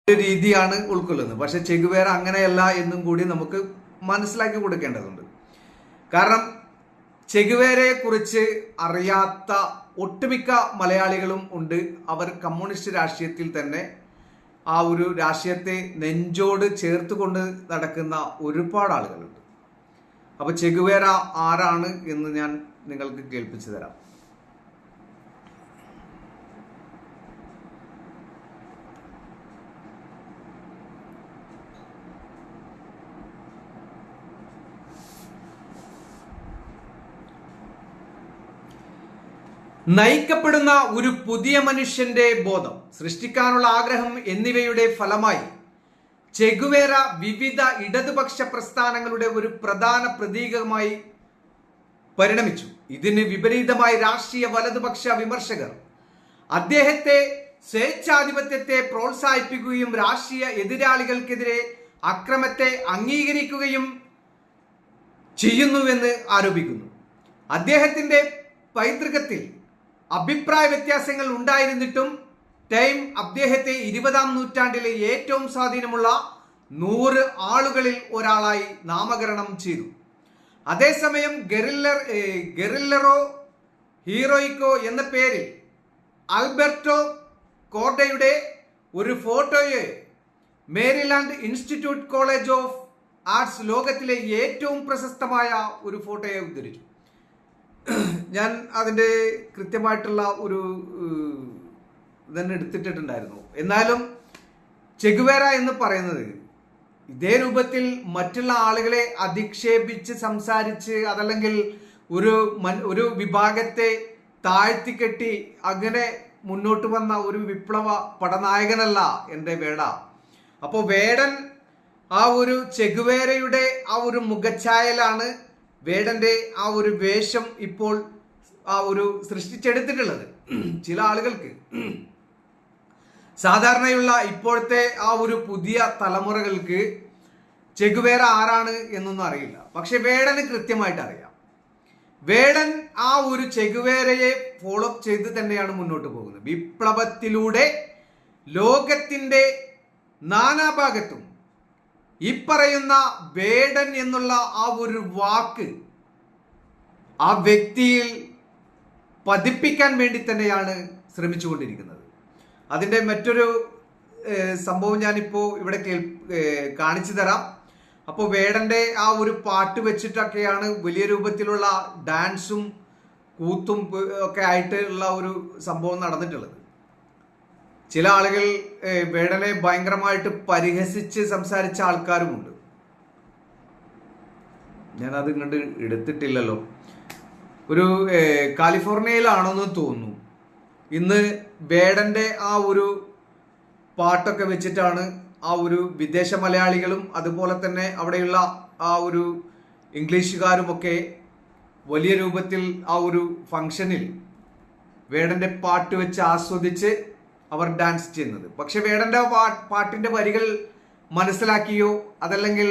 രീതിയാണ് ഉൾക്കൊള്ളുന്നത്. പക്ഷെ ചെഗുവേര അങ്ങനെയല്ല എന്നും കൂടി നമുക്ക് മനസ്സിലാക്കി കൊടുക്കേണ്ടതുണ്ട്. കാരണം ചെഗുവേരയെ കുറിച്ച് അറിയാത്ത ഒട്ടുമിക്ക മലയാളികളും ഉണ്ട്. അവർ കമ്മ്യൂണിസ്റ്റ് രാഷ്ട്രീയത്തിൽ തന്നെ ആ ഒരു രാഷ്ട്രീയത്തെ നെഞ്ചോട് ചേർത്ത് കൊണ്ട് നടക്കുന്ന ഒരുപാട് ആളുകളുണ്ട്. അപ്പൊ ചെഗുവേര ആരാണ് എന്ന് ഞാൻ നിങ്ങൾക്ക് കേൾപ്പിച്ചു തരാം. നയിക്കപ്പെടുന്ന ഒരു പുതിയ മനുഷ്യന്റെ ബോധം, സൃഷ്ടിക്കാനുള്ള ആഗ്രഹം എന്നിവയുടെ ഫലമായി ചെഗുവേര വിവിധ ഇടതുപക്ഷ പ്രസ്ഥാനങ്ങളുടെ ഒരു പ്രധാന പ്രതീകമായി പരിണമിച്ചു. ഇതിന് വിപരീതമായി രാഷ്ട്രീയ വലതുപക്ഷ വിമർശകർ അദ്ദേഹത്തെ സ്വേച്ഛാധിപത്യത്തെ പ്രോത്സാഹിപ്പിക്കുകയും രാഷ്ട്രീയ എതിരാളികൾക്കെതിരെ അക്രമത്തെ അംഗീകരിക്കുകയും ചെയ്യുന്നുവെന്ന് ആരോപിക്കുന്നു. അദ്ദേഹത്തിന്റെ പൈതൃകത്തിൽ അഭിപ്രായ വ്യത്യാസങ്ങൾ ഉണ്ടായിരുന്നിട്ടും ടൈം അദ്ദേഹത്തെ 20-ാം നൂറ്റാണ്ടിലെ ഏറ്റവും സ്വാധീനമുള്ള 100 ആളുകളിൽ ഒരാളായി നാമകരണം ചെയ്തു. അതേസമയം ഗെറില്ലറോ ഹീറോയിക്കോ എന്ന പേരിൽ ആൽബർട്ടോ കോർഡയുടെ ഒരു ഫോട്ടോയെ Maryland Institute College of Arts ലോകത്തിലെ ഏറ്റവും പ്രശസ്തമായ ഒരു ഫോട്ടോയെ ഉദ്ധരിച്ചു. ഞാൻ അതിൻ്റെ കൃത്യമായിട്ടുള്ള ഒരു ഇതന്നെ എടുത്തിട്ടുണ്ടായിരുന്നു. എന്നാലും ചെഗുവേര എന്ന് പറയുന്നത് ഇതേ രൂപത്തിൽ മറ്റുള്ള ആളുകളെ അധിക്ഷേപിച്ച് സംസാരിച്ച് അതല്ലെങ്കിൽ ഒരു വിഭാഗത്തെ താഴ്ത്തിക്കെട്ടി അങ്ങനെ മുന്നോട്ട് വന്ന ഒരു വിപ്ലവ പടനായകനല്ല എൻ്റെ വേട. അപ്പോൾ വേടൻ ആ ഒരു ചെഗുവേരയുടെ ആ ഒരു മുഖഛായലാണ് വേടന്റെ ആ ഒരു വേഷം ഇപ്പോൾ ആ ഒരു സൃഷ്ടിച്ചെടുത്തിട്ടുള്ളത്. ചില ആളുകൾക്ക് സാധാരണയുള്ള ഇപ്പോഴത്തെ ആ ഒരു പുതിയ തലമുറകൾക്ക് ചെഗുവേര ആരാണ് എന്നൊന്നും അറിയില്ല. പക്ഷെ വേടന് കൃത്യമായിട്ട് അറിയാം. വേടൻ ആ ഒരു ചെഗുവേരയെ ഫോളോ അപ്പ് ചെയ്ത് തന്നെയാണ് മുന്നോട്ട് പോകുന്നത്. വിപ്ലവത്തിലൂടെ ലോകത്തിന്റെ നാനാഭാഗത്തും ഈ പറയുന്ന വേടൻ എന്നുള്ള ആ ഒരു വാക്ക് ആ വ്യക്തിയിൽ പതിപ്പിക്കാൻ വേണ്ടി തന്നെയാണ് ശ്രമിച്ചുകൊണ്ടിരിക്കുന്നത്. അതിൻ്റെ മറ്റൊരു സംഭവം ഞാനിപ്പോൾ ഇവിടെ കാണിച്ചു തരാം. അപ്പോൾ വേടന്റെ ആ ഒരു പാട്ട് വെച്ചിട്ടൊക്കെയാണ് വലിയ രൂപത്തിലുള്ള ഡാൻസും കൂത്തും ഒക്കെ ആയിട്ടുള്ള ഒരു സംഭവം നടന്നിട്ടുള്ളത്. ചില ആളുകൾ വേടനെ ഭയങ്കരമായിട്ട് പരിഹസിച്ച് സംസാരിച്ച ആൾക്കാരുമുണ്ട്. ഞാനത് ഇങ്ങോട്ട് എടുത്തിട്ടില്ലല്ലോ. ഒരു കാലിഫോർണിയയിലാണെന്ന് തോന്നുന്നു. ഇന്ന് വേടന്റെ ആ ഒരു പാട്ടൊക്കെ വെച്ചിട്ടാണ് ആ ഒരു വിദേശ മലയാളികളും അതുപോലെ തന്നെ അവിടെയുള്ള ആ ഒരു ഇംഗ്ലീഷുകാരുമൊക്കെ വലിയ രൂപത്തിൽ ആ ഒരു ഫംഗ്ഷനിൽ വേടന്റെ പാട്ട് വെച്ച് ആസ്വദിച്ച് അവർ ഡാൻസ് ചെയ്യുന്നത്. പക്ഷെ വേടന്റെ പാട്ടിന്റെ വരികൾ മനസ്സിലാക്കിയോ അതല്ലെങ്കിൽ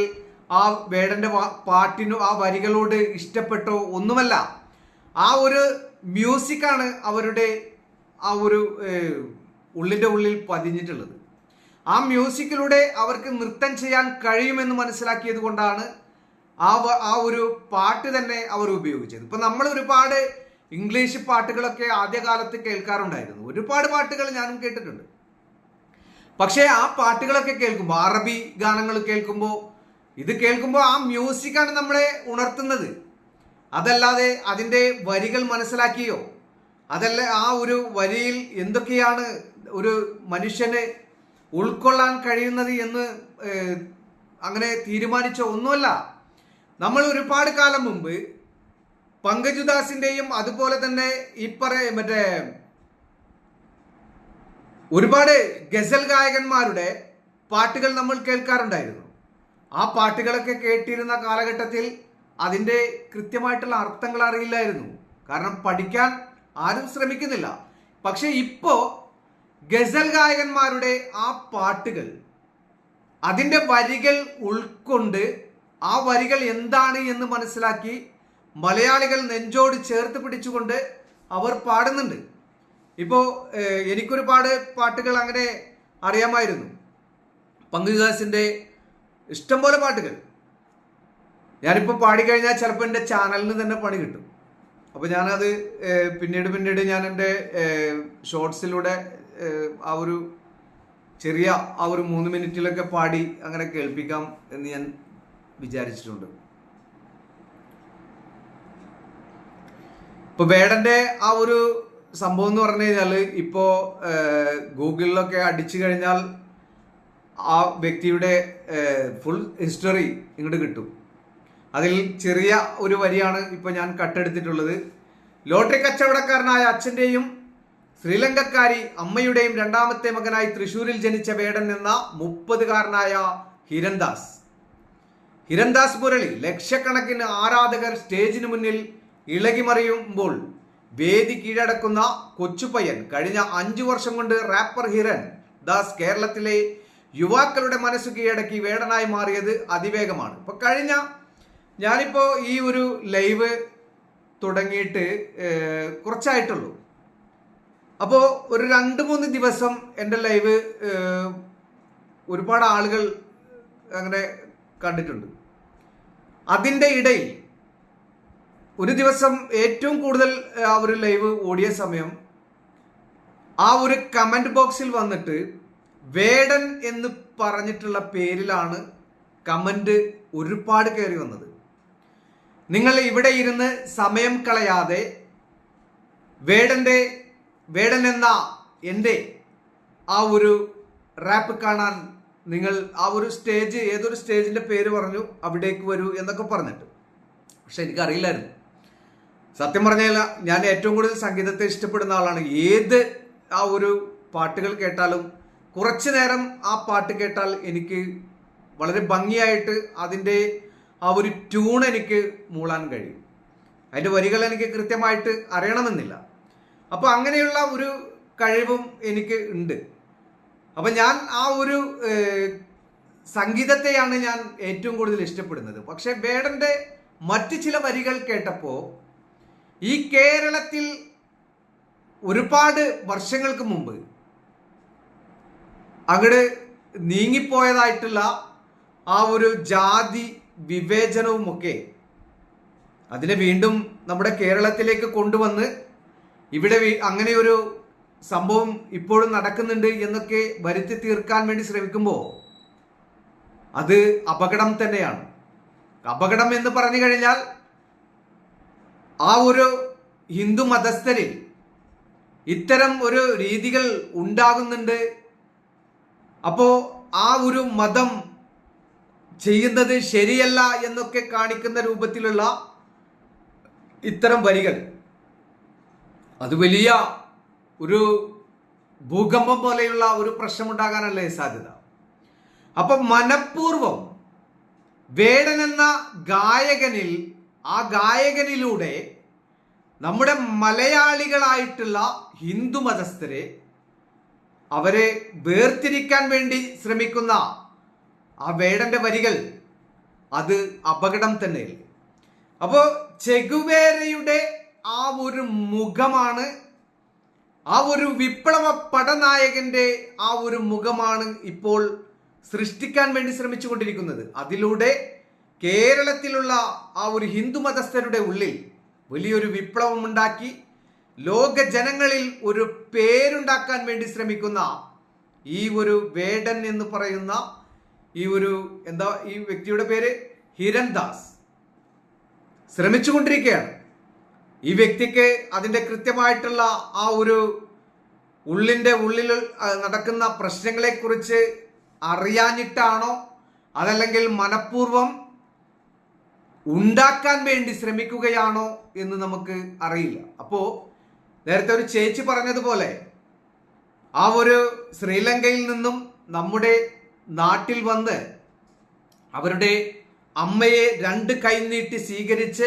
ആ വേടന്റെ പാട്ടിനോ ആ വരികളോട് ഇഷ്ടപ്പെട്ടോ ഒന്നുമല്ല. ആ ഒരു മ്യൂസിക്കാണ് അവരുടെ ആ ഒരു ഉള്ളിന്റെ ഉള്ളിൽ പതിഞ്ഞിട്ടുള്ളത്. ആ മ്യൂസിക്കിലൂടെ അവർക്ക് നൃത്തം ചെയ്യാൻ കഴിയുമെന്ന് മനസ്സിലാക്കിയത് കൊണ്ടാണ് ആ ഒരു പാട്ട് തന്നെ അവർ ഉപയോഗിച്ചത്. ഇപ്പൊ നമ്മൾ ഒരുപാട് ഇംഗ്ലീഷ് പാട്ടുകളൊക്കെ ആദ്യകാലത്ത് കേൾക്കാറുണ്ടായിരുന്നു. ഒരുപാട് പാട്ടുകൾ ഞാനും കേട്ടിട്ടുണ്ട്. പക്ഷേ ആ പാട്ടുകളൊക്കെ കേൾക്കുമ്പോൾ, അറബി ഗാനങ്ങൾ കേൾക്കുമ്പോൾ, ഇത് കേൾക്കുമ്പോൾ ആ മ്യൂസിക്കാണ് നമ്മളെ ഉണർത്തുന്നത്. അതല്ലാതെ അതിൻ്റെ വരികൾ മനസ്സിലാക്കിയോ അതല്ല ആ ഒരു വരിയിൽ എന്തൊക്കെയാണ് ഒരു മനുഷ്യന് ഉൾക്കൊള്ളാൻ കഴിയുന്നത് എന്ന് അങ്ങനെ തീരുമാനിച്ച ഒന്നുമല്ല. നമ്മൾ ഒരുപാട് കാലം മുമ്പ് പങ്കജുദാസിന്റെയും അതുപോലെ തന്നെ മറ്റേ ഒരുപാട് ഗസൽ ഗായകന്മാരുടെ പാട്ടുകൾ നമ്മൾ കേൾക്കാറുണ്ടായിരുന്നു. ആ പാട്ടുകളൊക്കെ കേട്ടിരുന്ന കാലഘട്ടത്തിൽ അതിൻ്റെ കൃത്യമായിട്ടുള്ള അർത്ഥങ്ങൾ അറിയില്ലായിരുന്നു. കാരണം പഠിക്കാൻ ആരും ശ്രമിക്കുന്നില്ല. പക്ഷെ ഇപ്പോ ഗസൽ ഗായകന്മാരുടെ ആ പാട്ടുകൾ അതിൻ്റെ വരികൾ ഉൾക്കൊണ്ട് ആ വരികൾ എന്താണ് എന്ന് മനസ്സിലാക്കി മലയാളികൾ നെഞ്ചോട് ചേർത്ത് പിടിച്ചുകൊണ്ട് അവർ പാടുന്നുണ്ട്. ഇപ്പോൾ എനിക്കൊരുപാട് പാട്ടുകൾ അങ്ങനെ അറിയാമായിരുന്നു. പങ്കുദാസിന്റെ ഇഷ്ടംപോലെ പാട്ടുകൾ ഞാനിപ്പോൾ പാടിക്കഴിഞ്ഞാൽ ചിലപ്പോൾ എൻ്റെ ചാനലിന് തന്നെ പണി കിട്ടും. അപ്പോൾ ഞാനത് പിന്നീട് ഞാൻ എൻ്റെ ഷോർട്സിലൂടെ ആ ഒരു ചെറിയ ആ ഒരു 3 മിനിറ്റിലൊക്കെ പാടി അങ്ങനെ കേൾപ്പിക്കാം എന്ന് ഞാൻ വിചാരിച്ചിട്ടുണ്ട്. ഇപ്പോൾ വേടൻ്റെ ആ ഒരു സംഭവം എന്ന് പറഞ്ഞു കഴിഞ്ഞാൽ ഇപ്പോൾ ഗൂഗിളിലൊക്കെ അടിച്ചു കഴിഞ്ഞാൽ ആ വ്യക്തിയുടെ ഫുൾ ഹിസ്റ്ററി ഇങ്ങോട്ട് കിട്ടും. അതിൽ ചെറിയ ഒരു വരിയാണ് ഇപ്പോൾ ഞാൻ കട്ടെടുത്തിട്ടുള്ളത്. ലോട്ടറി കച്ചവടക്കാരനായ അച്ഛൻ്റെയും ശ്രീലങ്കക്കാരി അമ്മയുടെയും രണ്ടാമത്തെ മകനായി തൃശ്ശൂരിൽ ജനിച്ച വേടൻ എന്ന 30-കാരനായ ഹിരൺദാസ് മുരളി ലക്ഷക്കണക്കിന് ആരാധകർ സ്റ്റേജിന് മുന്നിൽ ഇളകിമറിയുമ്പോൾ വേദി കീഴടക്കുന്ന കൊച്ചുപയ്യൻ കഴിഞ്ഞ 5 വർഷം കൊണ്ട് റാപ്പർ ഹിരൺ ദാസ് കേരളത്തിലെ യുവാക്കളുടെ മനസ്സ് കീഴടക്കി വേടനായി മാറിയത് അതിവേഗമാണ്. ഇപ്പൊ ഞാനിപ്പോ ഈ ഒരു ലൈവ് തുടങ്ങിയിട്ട് കുറച്ചായിട്ടുള്ളൂ. അപ്പോൾ ഒരു 2-3 ദിവസം എൻ്റെ ലൈവ് ഒരുപാട് ആളുകൾ അങ്ങനെ കണ്ടിട്ടുണ്ട്. അതിൻ്റെ ഇടയിൽ ഒരു ദിവസം ഏറ്റവും കൂടുതൽ ആ ഒരു ലൈവ് ഓടിയ സമയം ആ ഒരു കമന്റ് ബോക്സിൽ വന്നിട്ട് വേടൻ എന്ന് പറഞ്ഞിട്ടുള്ള പേരിലാണ് കമന്റ് ഒരുപാട് കയറി വന്നത്. നിങ്ങൾ ഇവിടെ ഇരുന്ന് സമയം കളയാതെ വേടൻ എന്ന എൻ്റെ ആ ഒരു റാപ്പ് കാണാൻ നിങ്ങൾ ആ ഒരു സ്റ്റേജ് ഏതൊരു സ്റ്റേജിന്റെ പേര് പറഞ്ഞു അവിടേക്ക് വരൂ എന്നൊക്കെ പറഞ്ഞിട്ട്. പക്ഷെ എനിക്കറിയില്ലായിരുന്നു. സത്യം പറഞ്ഞാൽ ഞാൻ ഏറ്റവും കൂടുതൽ സംഗീതത്തെ ഇഷ്ടപ്പെടുന്ന ആളാണ്. ഏത് ആ ഒരു പാട്ടുകൾ കേട്ടാലും കുറച്ചു നേരം ആ പാട്ട് കേട്ടാൽ എനിക്ക് വളരെ ഭംഗിയായിട്ട് അതിൻ്റെ ആ ഒരു ട്യൂൺ എനിക്ക് മൂളാൻ കഴിയും. അതിൻ്റെ വരികൾ എനിക്ക് കൃത്യമായിട്ട് അറിയണമെന്നില്ല. അപ്പോൾ അങ്ങനെയുള്ള ഒരു കഴിവും എനിക്ക് ഉണ്ട്. അപ്പം ഞാൻ ആ ഒരു സംഗീതത്തെയാണ് ഞാൻ ഏറ്റവും കൂടുതൽ ഇഷ്ടപ്പെടുന്നത്. പക്ഷെ വേടൻ്റെ മറ്റ് ചില വരികൾ കേട്ടപ്പോൾ ഈ കേരളത്തിൽ ഒരുപാട് വർഷങ്ങൾക്ക് മുമ്പ് അങ്ങോട്ട് നീങ്ങിപ്പോയതായിട്ടുള്ള ആ ഒരു ജാതി വിവേചനവുമൊക്കെ അതിനെ വീണ്ടും നമ്മുടെ കേരളത്തിലേക്ക് കൊണ്ടുവന്ന് ഇവിടെ അങ്ങനെ ഒരു സംഭവം ഇപ്പോഴും നടക്കുന്നുണ്ട് എന്നൊക്കെ വരുത്തി തീർക്കാൻ വേണ്ടി ശ്രമിക്കുമ്പോൾ അത് അപകടം തന്നെയാണ്. അപകടം എന്ന് പറഞ്ഞു കഴിഞ്ഞാൽ ആ ഒരു ഹിന്ദു മതസ്ഥരിൽ ഇത്തരം ഒരു രീതികൾ ഉണ്ടാകുന്നുണ്ട്. അപ്പോ ആ ഒരു മതം ചെയ്യുന്നത് ശരിയല്ല എന്നൊക്കെ കാണിക്കുന്ന രൂപത്തിലുള്ള ഇത്തരം വരികൾ അത് വലിയ ഒരു ഭൂകമ്പം പോലെയുള്ള ഒരു പ്രശ്നമുണ്ടാകാനല്ലേ സാധ്യത. അപ്പൊ മനഃപൂർവം വേടൻ എന്ന ആ ഗായകനിലൂടെ നമ്മുടെ മലയാളികളായിട്ടുള്ള ഹിന്ദു മതസ്ഥരെ അവരെ വേർതിരിക്കാൻ വേണ്ടി ശ്രമിക്കുന്ന ആ വേടന്റെ വരികൾ അത് അപകടം തന്നെയല്ലേ. അപ്പോ ചെഗുവേരയുടെ ആ ഒരു മുഖമാണ്, ആ ഒരു വിപ്ലവ പടനായകന്റെ ആ ഒരു മുഖമാണ് ഇപ്പോൾ സൃഷ്ടിക്കാൻ വേണ്ടി ശ്രമിച്ചുകൊണ്ടിരിക്കുന്നത്. അതിലൂടെ കേരളത്തിലുള്ള ആ ഒരു ഹിന്ദു മതസ്ഥരുടെ ഉള്ളിൽ വലിയൊരു വിപ്ലവം ഉണ്ടാക്കി ലോക ജനങ്ങളിൽ ഒരു പേരുണ്ടാക്കാൻ വേണ്ടി ശ്രമിക്കുന്ന ഈ ഒരു വേടൻ എന്ന് പറയുന്ന ഈ വ്യക്തിയുടെ പേര് ഹിരൺദാസ് ശ്രമിച്ചുകൊണ്ടിരിക്കുകയാണ്. ഈ വ്യക്തിക്ക് അതിന്റെ കൃത്യമായിട്ടുള്ള ആ ഒരു ഉള്ളിൽ നടക്കുന്ന പ്രശ്നങ്ങളെ കുറിച്ച് അറിയാഞ്ഞിട്ടാണോ അതല്ലെങ്കിൽ മനഃപൂർവം ഉണ്ടാക്കാൻ വേണ്ടി ശ്രമിക്കുകയാണോ എന്ന് നമുക്ക് അറിയില്ല. അപ്പോ നേരത്തെ ഒരു ചേച്ചി പറഞ്ഞതുപോലെ ആ ഒരു ശ്രീലങ്കയിൽ നിന്നും നമ്മുടെ നാട്ടിൽ വന്ന് അവരുടെ അമ്മയെ 2 കൈ നീട്ടി സ്വീകരിച്ച്